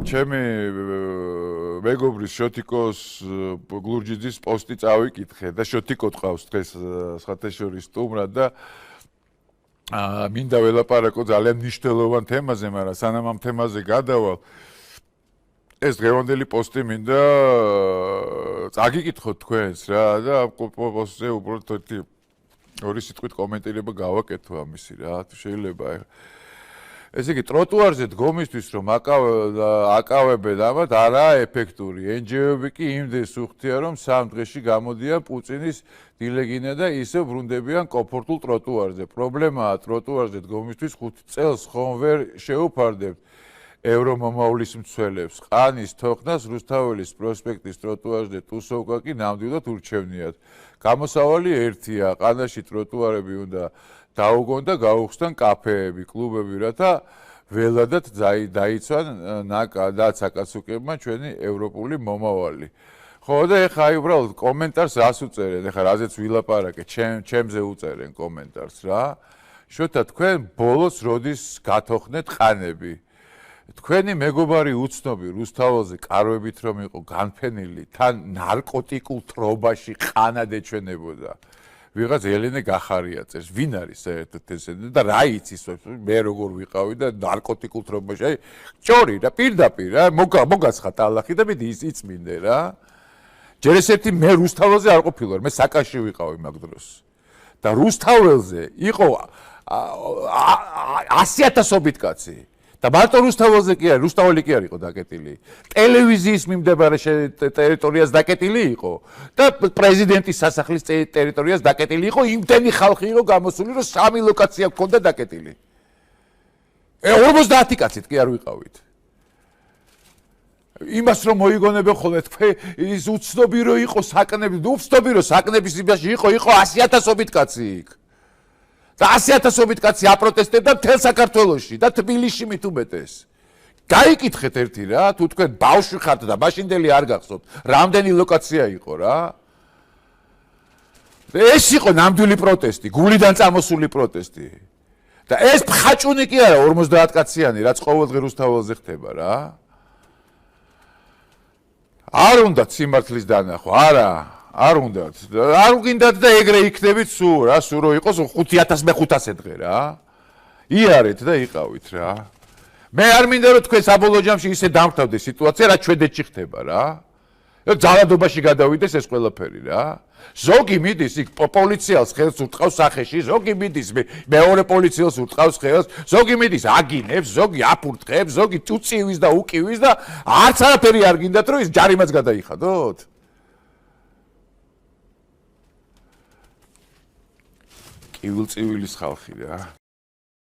ჩემი მეგობრის შოთიკოს გლურჯიძის პოსტი წავიკითხე და შოთიკო თყავს დღეს სხვათაშორის სტუმრად და მინდა ველაპარაკო ძალიან მნიშვნელოვან თემაზე, მაგრამ სანამ ამ თემაზე გადავალ ეს დღევანდელი პოსტი მინდა წაგიკითხოთ თქვენს რა და ამ პოსტზე უბრალოდ ორი სიტყვით კომენტირება გავაკეთო ამისი რა თუ შეიძლება ესე იგი ტროტუარზე დგომისთვის რომ აკავებენ ამათ არაა ეფექტური NGO-ები კი იმდენს უხდიან რომ 3 დღეში გამოდიან პუწინის დილეგინა და ისევ ბრუნდებიან კომფორტულ ტროტუარზე პრობლემაა ტროტუარზე დგომისთვის 5 წელს ხომ ვერ შეუფარდებთ ევრომომავლის მცველებს ყანის თოხნას რუსთაველის პროსპექტის ტროტუარზე ტუსოვკა კი ნამდვილად ურჩევნიათ გამოსავალი ერთია ყანაში ტროტუარები უნდა დაუგონ და გაუხსნან კაფეები, კლუბები, რათა ველადად დაიცვან და საკაცუკებმა ჩვენი ევროპული მომავალი. ხო და ეხლა აი უბრალოდ კომენტარს რას უწერენ, ეხლა რაზეც ვილაპარაკე, ჩემზე უწერენ კომენტარს რა. შოთა თქვენ ბოლოს როდის გათოხნეთ ყანები? თქვენი მეგობარი უცნობი რუსთაველზე კარვებით რომ იყო განფენილი, თან ნარკოტიკულ თრობაში ყანად ეჩვენებოდა. ვიღაც ელენე გახარია წერს, ვინ არის საერთოდ ეს და რა იცის მე როგორ ვიყავი და ნარკოტიკულ თრობაში, აი ჭორი რა პირდაპირ რა მოგაცხათ ალახი და მე იწმინდე რა. ჯერ ეს ერთი მე რუსთაველზე არ ყოფილვარ, მე საკაში ვიყავი მაგ დროს. და რუსთაველზე იყო 100,000-ობით კაცი. და მარტო რუსთაველზე კი არის, რუსთაველი კი არ იყო დაკეტილი. ტელევიზიის მიმდებარე ტერიტორიას დაკეტილი იყო და პრეზიდენტის სასახლის ტერიტორიას დაკეტილი იყო, იმდენი ხალხი იყო გამოსული, რომ 3 ლოკაცია ჰქონდა დაკეტილი. 50 კაცით კი არ ვიყავით. იმას რომ მოიგონებენ ხოლმე თქვენ ის უცნობი რომ იყო საკნები, უცნობი რომ საკნების იმაში იყო 100,000-ობით კაცი იქ. და 100,000-ობით კაცი აპროტესტებდა მთელ საქართველოში და თბილისში მით უმეტეს. გაიკითხეთ ერთი რა, თუ თქვენ ბავშვი ხართ და მაშინდელი არ გახსოვთ, რამდენი ლოკაცია იყო რა. ეს იყო ნამდვილი პროტესტი, გულიდან წამოსული პროტესტი. და ეს მხაჭუნი კი არა 50 კაციანი, რაც ყოველდღე რუსთაველზე ხდება რა. არ უნდა სიმართლის დანახვა, არა. არ უნდათ. არ გინდათ და ეგრე იქნებით სულ რა, სულ რო იყოს 5,500 დღე რა. იარეთ და იყავით რა. მე არ მინდა რომ თქვენ საბოლოო ჯამში ისე დამხტავდეთ სიტუაცია, რა ჩვედეთში ხდება რა. ძალადობაში გადავიდეს ეს ყველაფერი რა. ზოგი მიდის იქ პოლიციელს ხელს ურტყავს სახეში, ზოგი მიდის მეორე პოლიციელს ურტყავს ხელს, ზოგი მიდის აგინებს, ზოგი აფურტყებს, ზოგი წუწივის და უკივის და არც არაფერი არ გინდათ რომ ის ჯარიმაც გადაიხადოთ. კივილწივილის ხალხი რა.